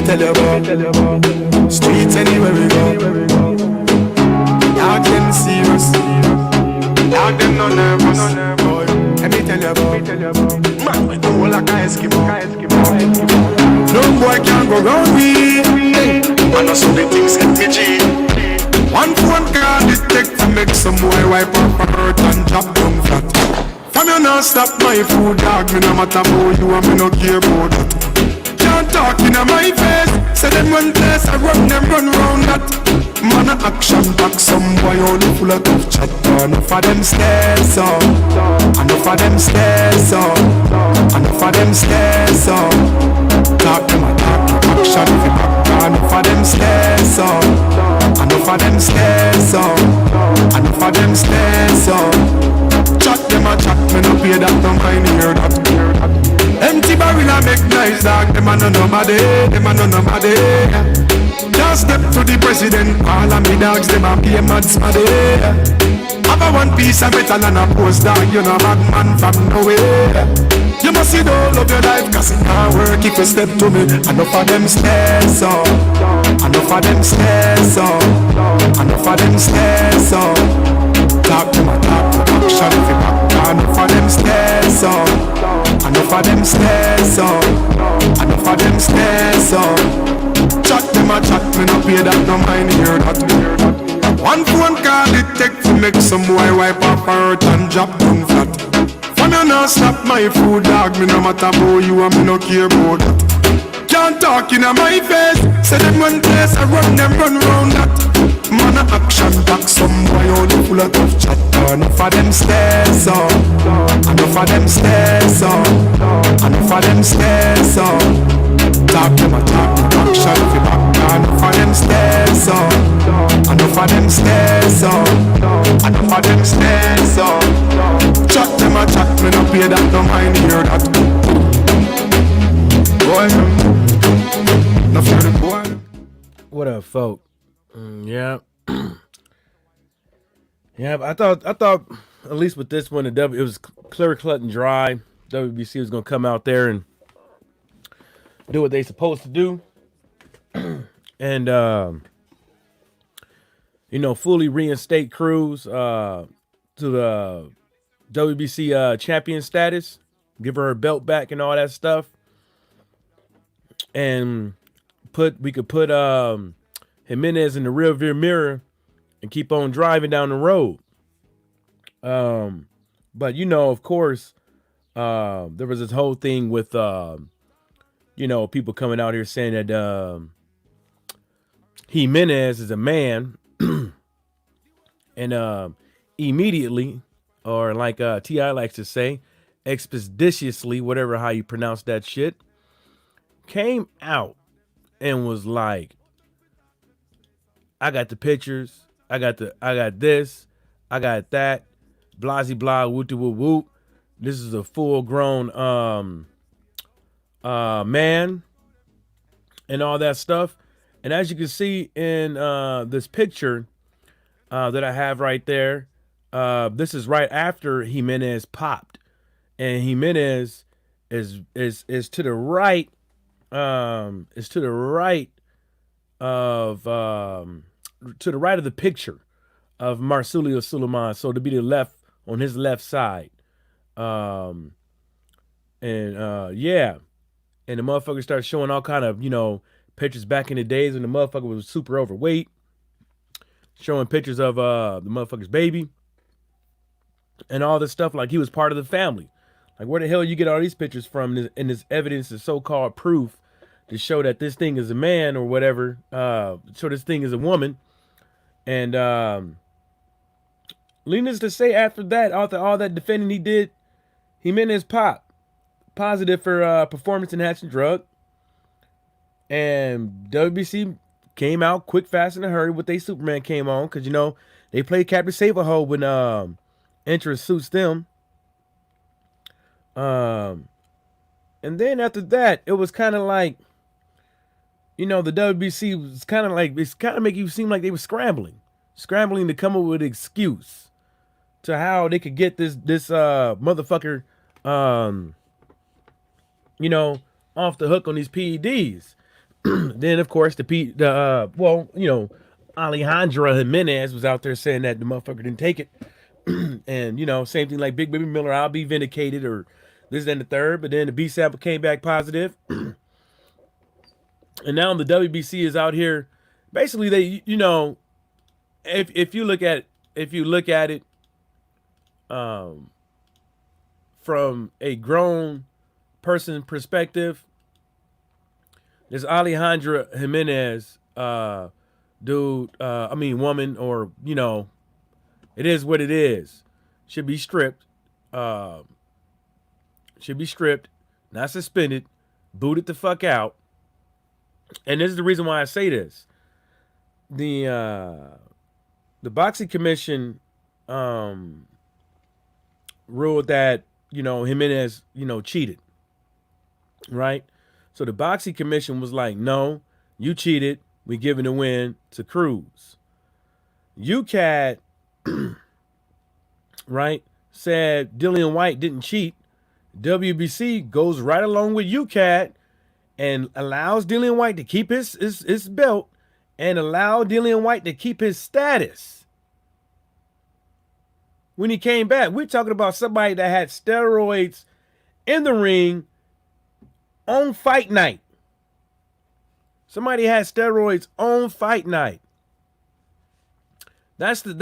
me tell you about streets anywhere we go. Dog them serious, dog them no nervous. Boy, let me tell you about man, we go like a Eskimo. No boy can go round me. I know some big things get me G. One phone call it take to make some boy wipe up a hurt and drop down flat. From you not stop my food, dog. Me no matter about you and me no care about that. Can't talk in my face. Say them one place, I run them run round that. Man a action back, some boy only full of tough chat. Enough of them stairs up, enough of them stairs up, enough of them stairs up. Talk them a talk, action if you back. Enough of them stairs up, enough of them stairs up, enough of them stairs up. Chat them a chat, me no pay that, no mind hear that. Empty barrel a make nice dog, them a no nobody, them a no nobody. Just step to the president, all of me dogs, them a pay mad smaddy. Have a one piece of metal and a post dog, you know bad man from nowhere. You must see the whole of your life, cause it can't work if you step to me. Enough of them stairs up, enough of them stairs up, enough of them stairs up. Talk to my talk, action if you back. Enough of them stairs up, enough of them stairs up, enough of them stairs up. Chat them a chat, me no pay that, no mind hear that. One phone call it take to make some boy wipe up a hurt and drop down flat. From you not stop my food, dog. Me no matter about you and me no care about that. Can't talk in my face. Say them one place, I run them run round that. Man a action back, some boy only full of tough chat. Enough of them stairs up, enough of them stairs up, enough of them stairs up. Talk them a talk, action if you back. Enough of them stairs up, enough of them stairs up, enough of them stairs up. Chat them a chat, me no pay that, no mind hear that. Boy, no fear the boy. What up, folk? Yeah. Yeah, I thought at least with this one, it was clear cut and dry. WBC was gonna come out there and do what they supposed to do, and fully reinstate Cruz to the WBC champion status, give her belt back and all that stuff, and we could put Jimenez in the rearview mirror and keep on driving down the road. But of course, there was this whole thing with people coming out here saying that Jimenez is a man, and immediately, or like T.I. likes to say, expeditiously, whatever how you pronounce that shit, came out and was like, I got the pictures, I got this, I got that, blasey blah, whoop whoop whoop. This is a full grown man and all that stuff. And as you can see in this picture that I have right there, this is right after Jimenez popped, and Jimenez is to the right, to the right of the picture of Marcelo Suleiman, so to be the left, on his left side. Yeah. And the motherfucker started showing all kind of, pictures back in the days when the motherfucker was super overweight, showing pictures of the motherfucker's baby and all this stuff, like he was part of the family. Like, where the hell you get all these pictures from, and this evidence is so-called proof to show that this thing is a man or whatever, show this thing is a woman. And needless to say, after that, after all that defending he did, Jimenez popped positive for performance enhancing drug. And WBC came out quick, fast, in a hurry with they Superman came on, because they play Captain Save-A-Ho when interest suits them. And then after that, it was kind of like, the WBC was kind of like, it's kind of make you seem like they were scrambling to come up with an excuse to how they could get this motherfucker, off the hook on these PEDs. Then of course Alejandra Jimenez was out there saying that the motherfucker didn't take it. And same thing like Big Baby Miller, I'll be vindicated or this, then the third. But then the B sample came back positive. And now the WBC is out here. Basically, they, if you look at it, from a grown person perspective, this Alejandra Jimenez woman, or it is what it is. Should be stripped. Not suspended, booted the fuck out. And this is the reason why I say this. The boxing commission ruled that Jimenez cheated, right? So the boxing commission was like, no, you cheated. We giving the win to Cruz. UCAD, right, said Dillian White didn't cheat. WBC goes right along with UCAD and allows Dillian White to keep his belt and allow Dillian White to keep his status. When he came back, we're talking about somebody that had steroids in the ring on fight night. Somebody had steroids on fight night. That's really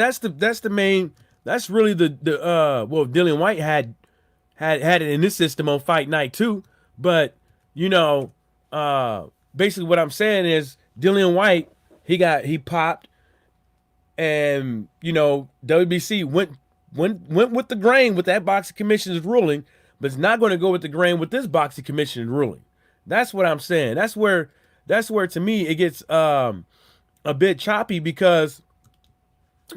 Dillian White had it in this system on fight night too. But basically what I'm saying is Dillian White, he popped, and WBC went with the grain with that boxing commission's ruling, but it's not going to go with the grain with this boxing commission's ruling. That's what I'm saying. That's where to me it gets a bit choppy, because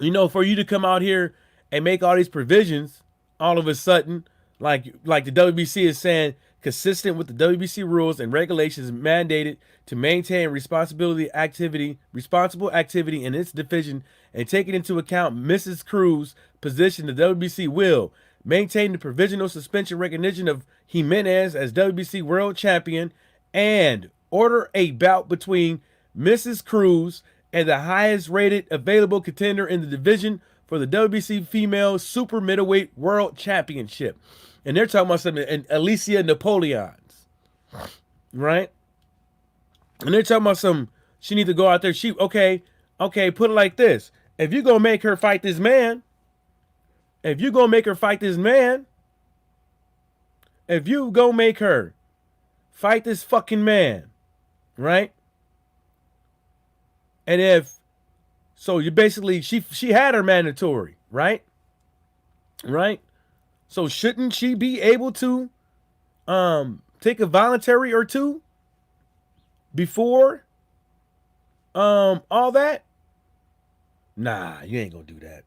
for you to come out here and make all these provisions all of a sudden, like the WBC is saying, consistent with the WBC rules and regulations mandated to maintain responsible activity in its division, and taking into account Mrs. Cruz's position, the WBC will maintain the provisional suspension recognition of Jimenez as WBC world champion and order a bout between Mrs. Cruz and the highest rated available contender in the division for the WBC female super middleweight world championship. And they're talking about something, and Alicia Napoleons, right? And they're talking about she need to go out there. Okay, put it like this. If you're going to make her fight this man, if you going to make her fight this fucking man, right? And you basically, she had her mandatory, right? Right? So shouldn't she be able to take a voluntary or two before all that? Nah, you ain't gonna do that.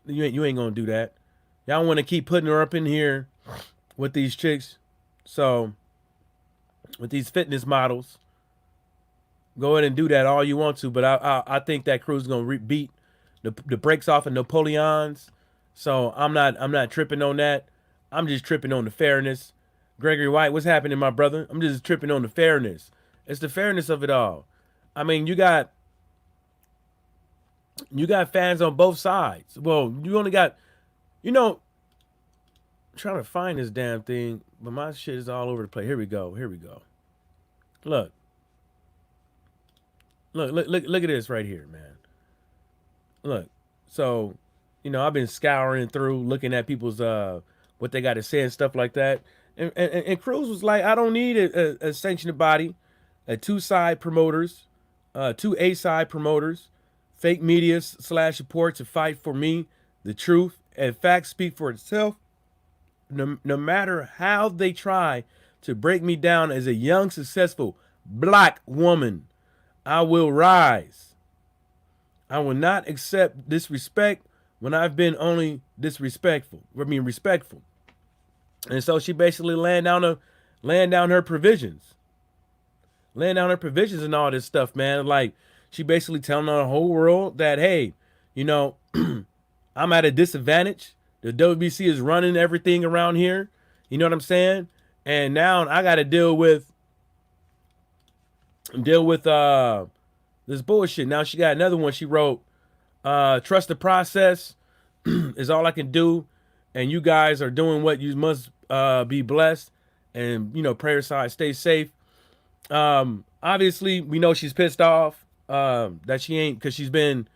You ain't gonna do that. Y'all want to keep putting her up in here with these chicks. So with these fitness models, go ahead and do that all you want to. But I think that Cruz is gonna beat the brakes off of Napoleons. So I'm not tripping on that. I'm just tripping on the fairness. Gregory White, what's happening, my brother? I'm just tripping on the fairness. It's the fairness of it all. I mean, you got fans on both sides. Well, you only got, I'm trying to find this damn thing, but my shit is all over the place. Here we go. Look at this right here, man. Look, so, I've been scouring through, looking at people's what they got to say and stuff like that. And Cruz was like, I don't need a sanctioned body, two A-side promoters, fake media / support to fight for me. The truth and facts speak for itself. No matter how they try to break me down as a young, successful black woman, I will rise. I will not accept disrespect when I've been only respectful. And so she basically laying down her provisions. Laying down her provisions and all this stuff, man. Like, she basically telling the whole world that, hey, I'm at a disadvantage. The WBC is running everything around here. You know what I'm saying? And now I got to deal with deal with this bullshit. Now she got another one. She wrote, trust the process is all I can do, and you guys are doing what you must, be blessed, and prayer side, stay safe. Obviously we know she's pissed off that she ain't, because she's been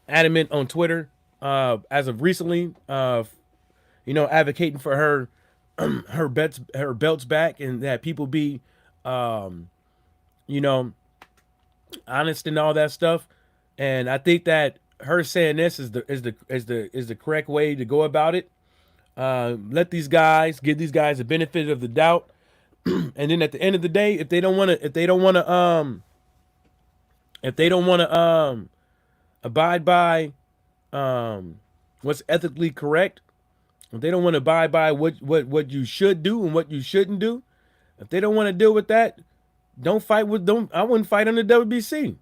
adamant on Twitter as of recently, advocating for her her belts back, and that people be you know honest and all that stuff. And I think that her saying this is the correct way to go about it. Let these guys, give these guys the benefit of the doubt, and then at the end of the day, if they don't want to abide by what's ethically correct, if they don't want to abide by what you should do and what you shouldn't do, if they don't want to deal with that, I wouldn't fight on the WBC.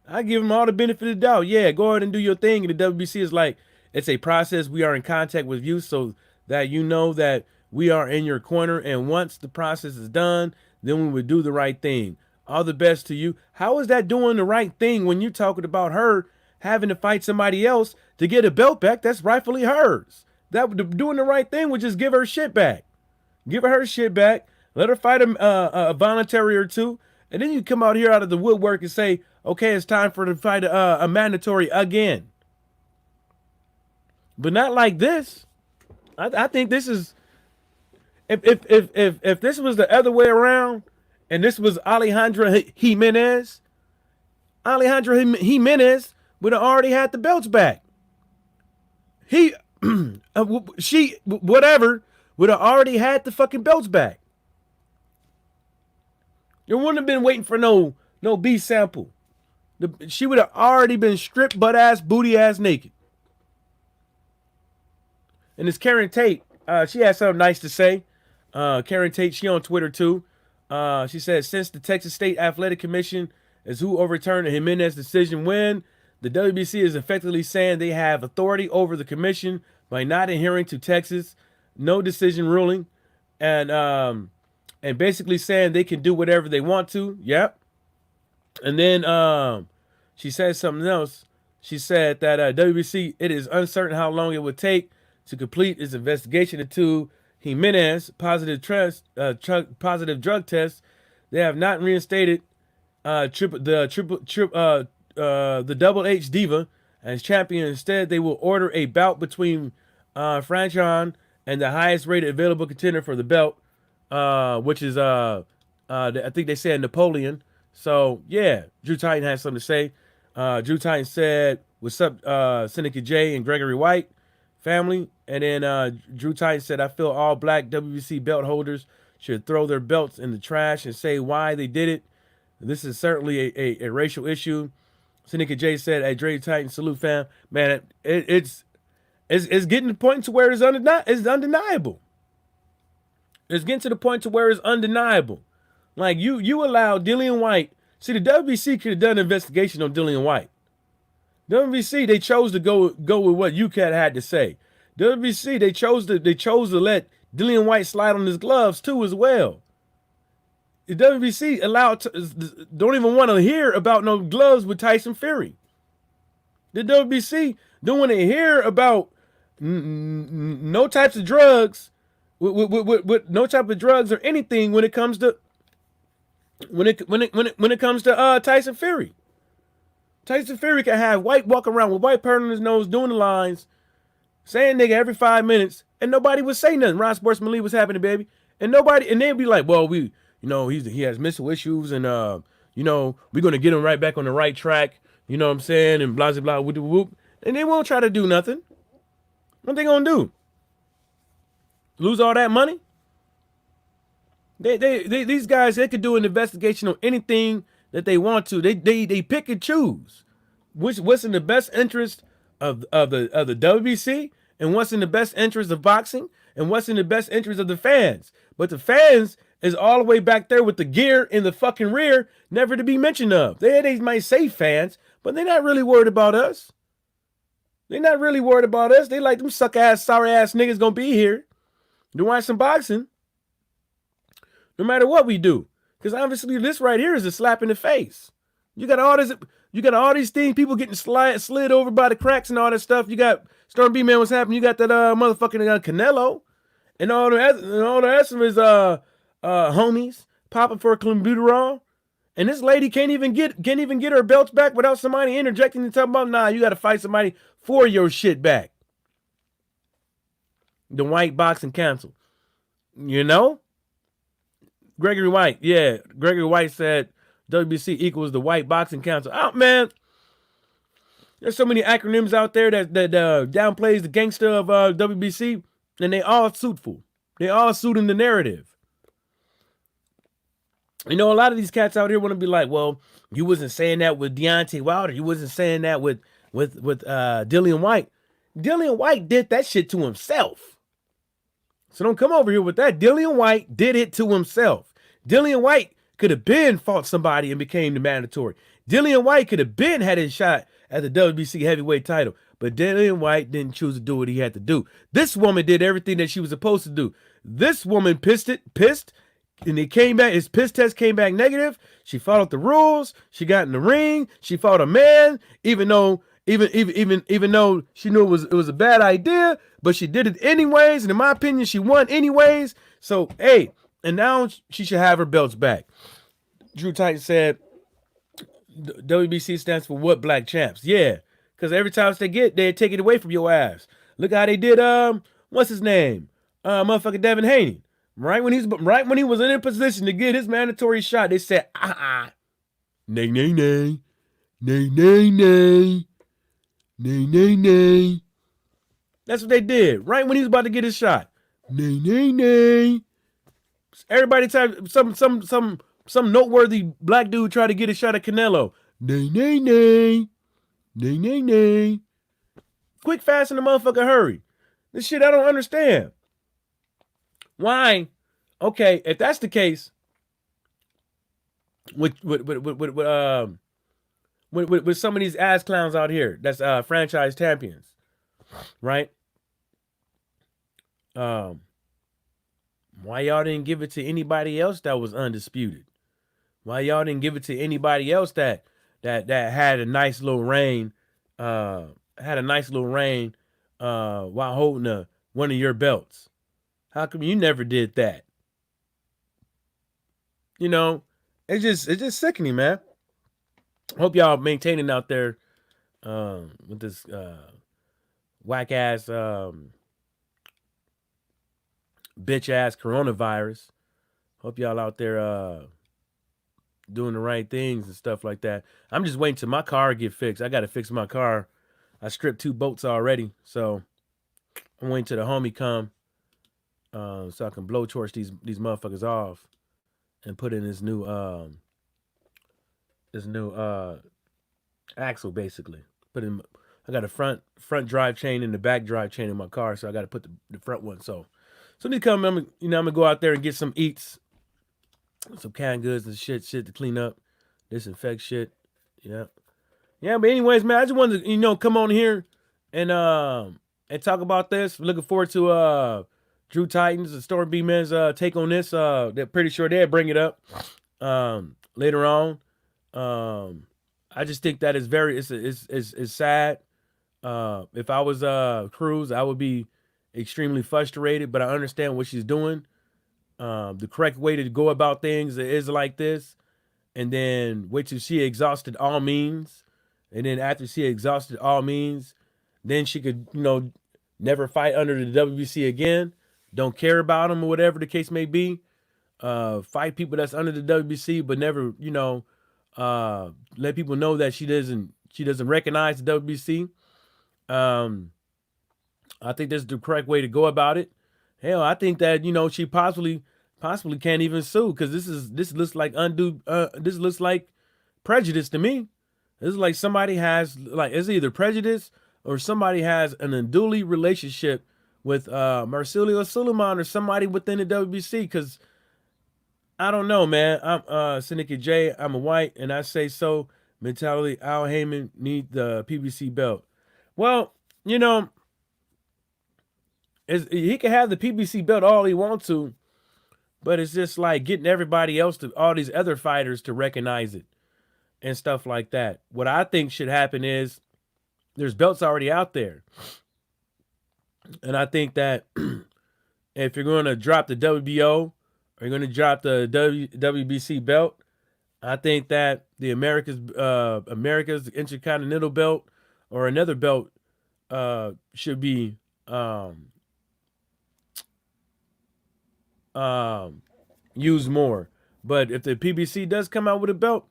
I give them all the benefit of the doubt. Yeah, go ahead and do your thing. And the WBC is like, it's a process. We are in contact with you so that you know that we are in your corner. And once the process is done, then we would do the right thing. All the best to you. How is that doing the right thing when you're talking about her having to fight somebody else to get a belt back that's rightfully hers? That doing the right thing would just give her shit back. Give her shit back. Let her fight a voluntary or two. And then you come out here out of the woodwork and say, okay, it's time for her to fight a mandatory again. But not like this. I think this is, if this was the other way around, and this was Alejandra Jimenez would have already had the belts back. She would have already had the fucking belts back. You wouldn't have been waiting for no B sample. She would have already been stripped butt ass, booty ass naked. And this Karen Tate, she had something nice to say. Karen Tate, she on Twitter too. She said, since the Texas State Athletic Commission is who overturned the Jimenez decision when the WBC is effectively saying they have authority over the commission by not adhering to Texas no decision ruling, and basically saying they can do whatever they want to. Yep. And then she said something else. She said that WBC, it is uncertain how long it would take to complete its investigation into Jimenez positive drug test. They have not reinstated the Double H Diva as champion. Instead, they will order a bout between Franchon and the highest rated available contender for the belt, which is I think they said Napoleon. So yeah, Drew Titan has something to say. Drew Titan said, "What's up, Seneca J and Gregory White family?" And then Drew Titan said, "I feel all black WBC belt holders should throw their belts in the trash and say why they did it. This is certainly a racial issue." Seneca J said, "Hey, Drew Titan, salute fam. Man, it's getting to the point to where it's undeniable. It's getting to the point to where it's undeniable. Like you allow Dillian White. See, the WBC could have done an investigation on Dillian White. WBC, they chose to go with what UCAT had to say. WBC, they chose to let Dillian White slide on his gloves too as well. The WBC don't even want to hear about no gloves with Tyson Fury. The WBC don't want to hear about no types of drugs, with no type of drugs or anything when it comes to Tyson Fury. Tyson Fury can have White walk around with White purring on his nose, doing the lines, saying nigga every 5 minutes, and nobody would say nothing. Ron Sportsman Lee was happening, baby, and they'd be like, well, he has mental issues, and we're gonna get him right back on the right track. You know what I'm saying? And blah blah blah, whoop whoop, and they won't try to do nothing. What they gonna do? Lose all that money? These guys, they could do an investigation on anything that they want to. They pick and choose what's in the best interest of the WBC, and what's in the best interest of boxing, and what's in the best interest of the fans. But the fans is all the way back there with the gear in the fucking rear, never to be mentioned of. They might say fans, but they're not really worried about us. They're not really worried about us. They like them suck ass, sorry ass niggas gonna be here to watch some boxing, no matter what we do. Because obviously this right here is a slap in the face. You got all these things, people getting slid over by the cracks and all that stuff. You got Storm B, man, what's happening? You got that motherfucking Canelo and all the rest of his homies popping for clenbuterol. And this lady can't even get her belts back without somebody interjecting and talking about, nah, you got to fight somebody for your shit back. The White Boxing Council. You know? Gregory White. Yeah. Gregory White said WBC equals the White Boxing Council. Oh, man. There's so many acronyms out there that downplays the gangster of WBC, and they all suitful. They all suiting the narrative. You know, a lot of these cats out here want to be like, well, you wasn't saying that with Deontay Wilder. You wasn't saying that with Dillian White. Dillian White did that shit to himself. So don't come over here with that. Dillian White did it to himself. Dillian White could have been fought somebody and became the mandatory. Dillian White could have been had his shot at the WBC heavyweight title. But Dillian White didn't choose to do what he had to do. This woman did everything that she was supposed to do. This woman pissed, and it came back. His piss test came back negative. She followed the rules. She got in the ring. She fought a man, even though she knew it was a bad idea, but she did it anyways. And in my opinion, she won anyways. So hey, and now she should have her belts back. Drew Titan said, WBC stands for what? Black champs. Yeah, because every time they take it away from your ass. Look how they did. What's his name? Motherfucker Devin Haney. Right when he was in a position to get his mandatory shot, they said, nay, nay, nay, nay, nay, nay, nay, nay, nay. That's what they did. Right when he was about to get his shot, nay, nay, nay. Everybody tried some noteworthy black dude tried to get a shot at Canelo. Nay, nay, nay, nay, nay, nay. Quick, fast, in the motherfucker hurry. This shit I don't understand. Why? Okay, if that's the case, with some of these ass clowns out here, that's franchise champions, right? Why y'all didn't give it to anybody else that was undisputed? Why y'all didn't give it to anybody else that had a nice little reign, while holding one of your belts? How come you never did that? You know, it's just sickening, man. Hope y'all maintaining out there with this whack ass bitch ass coronavirus. Hope y'all out there doing the right things and stuff like that. I'm just waiting till my car get fixed. I got to fix my car. I stripped 2 bolts already, so I'm waiting till the homie come. So I can blowtorch these motherfuckers off and put in this new axle, basically. I got a front drive chain and the back drive chain in my car, so I got to put the front one. So need to come. I'm gonna go out there and get some eats, some canned goods and shit to clean up, disinfect shit. Yeah. But anyways, man, I just wanted to come on here and talk about this. Looking forward to Drew Titans and Storm B Man's take on this. They're pretty sure they'll bring it up later on. I just think that it's sad. If I was Cruz, I would be extremely frustrated, but I understand what she's doing. The correct way to go about things is like this, and then wait till she exhausted all means, and then after she exhausted all means, then she could never fight under the WBC again. Don't care about them or whatever the case may be. Fight people that's under the WBC, but never, let people know that she doesn't recognize the WBC. I think that's the correct way to go about it. Hell, I think that she possibly can't even sue, because this looks like this looks like prejudice to me. This is like somebody has it's either prejudice or somebody has an unduly relationship with Marcelo Suleiman or somebody within the WBC, because I don't know, man. I'm Syndicate J. I'm a white, and I say so. Mentality. Al Heyman need the PBC belt. Well, he can have the PBC belt all he wants to, but it's just like getting everybody else to all these other fighters to recognize it and stuff like that. What I think should happen is there's belts already out there. And I think that if you're going to drop the WBO or you're going to drop the WBC belt, I think that the America's Intercontinental belt or another belt should be used more. But if the PBC does come out with a belt,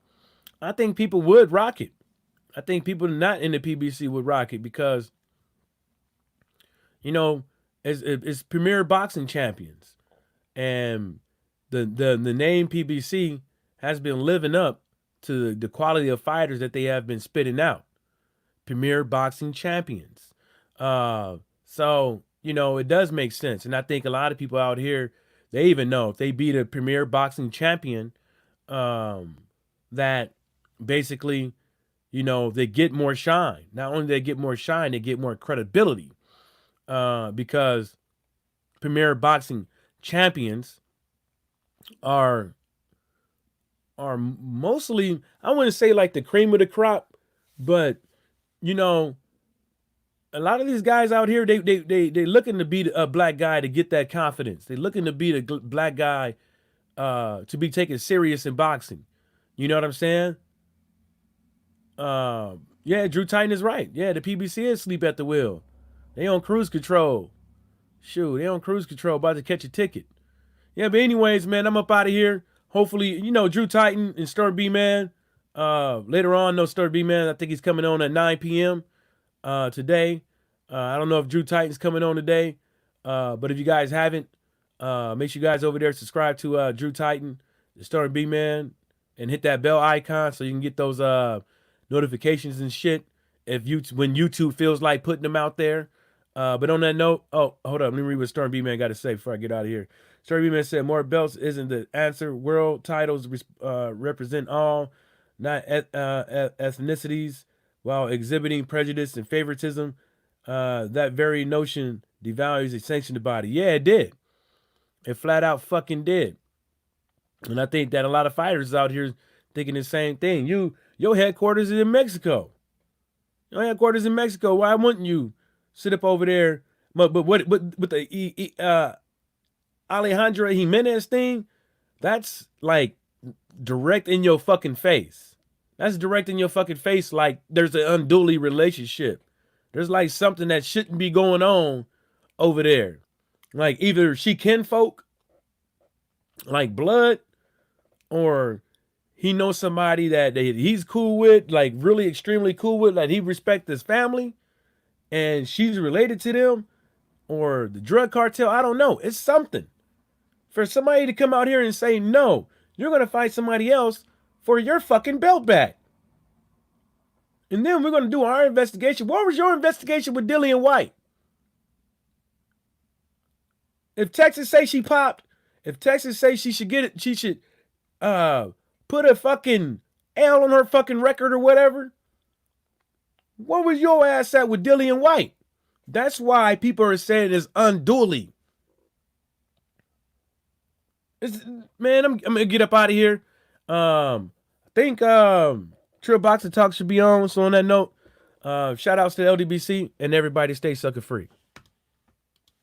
I think people would rock it. I think people not in the PBC would rock it because, you know, it's Premier Boxing Champions, and the name PBC has been living up to the quality of fighters that they have been spitting out. Premier Boxing Champions. So, you know, it does make sense. And I think a lot of people out here, they even know if they beat a Premier Boxing Champion, that basically, you know, they get more shine. Not only they get more shine, they get more credibility. Because Premier Boxing Champions are mostly, I wouldn't say like the cream of the crop, but you know, a lot of these guys out here, they looking to beat a black guy to get that confidence. They looking to beat a black guy to be taken serious in boxing. You know what I'm saying? Yeah, Drew Titan is right. Yeah, the PBC is sleep at the wheel. They on cruise control. Shoot, they on cruise control, about to catch a ticket. Yeah, but anyways, man, I'm up out of here. Hopefully, you know, Drew Titan and Stuart B. Man. Later on, no Stuart B. Man. I think he's coming on at 9 p.m. Today. I don't know if Drew Titan's coming on today. But if you guys haven't, make sure you guys over there subscribe to Drew Titan, the Stuart B. Man, and hit that bell icon so you can get those notifications and shit when YouTube feels like putting them out there. But on that note, oh, hold up. Let me read what Stuart B. Man got to say before I get out of here. Stuart B. Man said, more belts isn't the answer. World titles represent all, not ethnicities, while exhibiting prejudice and favoritism. That very notion devalues and sanctioned the body. Yeah, it did. It flat out fucking did. And I think that a lot of fighters out here thinking the same thing. Your headquarters is in Mexico. Your headquarters in Mexico. Why wouldn't you sit up over there? But what with the Alejandro Jimenez thing, that's like direct in your fucking face. That's direct in your fucking face. Like there's an unduly relationship. There's like something that shouldn't be going on over there. Like either she kinfolk, like blood, or he knows somebody that he's cool with, like really extremely cool with, like he respects his family, and she's related to them, or the drug cartel. I don't know. It's something. For somebody to come out here and say, no, you're going to fight somebody else for your fucking belt back. And then we're going to do our investigation. What was your investigation with Dillian White? If Texas say she popped, if Texas say she should get it, she should put a fucking L on her fucking record or whatever. What was your ass at with Dillian White? That's why people are saying it's unduly. Man, I'm gonna get up out of here. I think Trill Boxing Talk should be on. So on that note, shout outs to LDBC and everybody stay sucker free.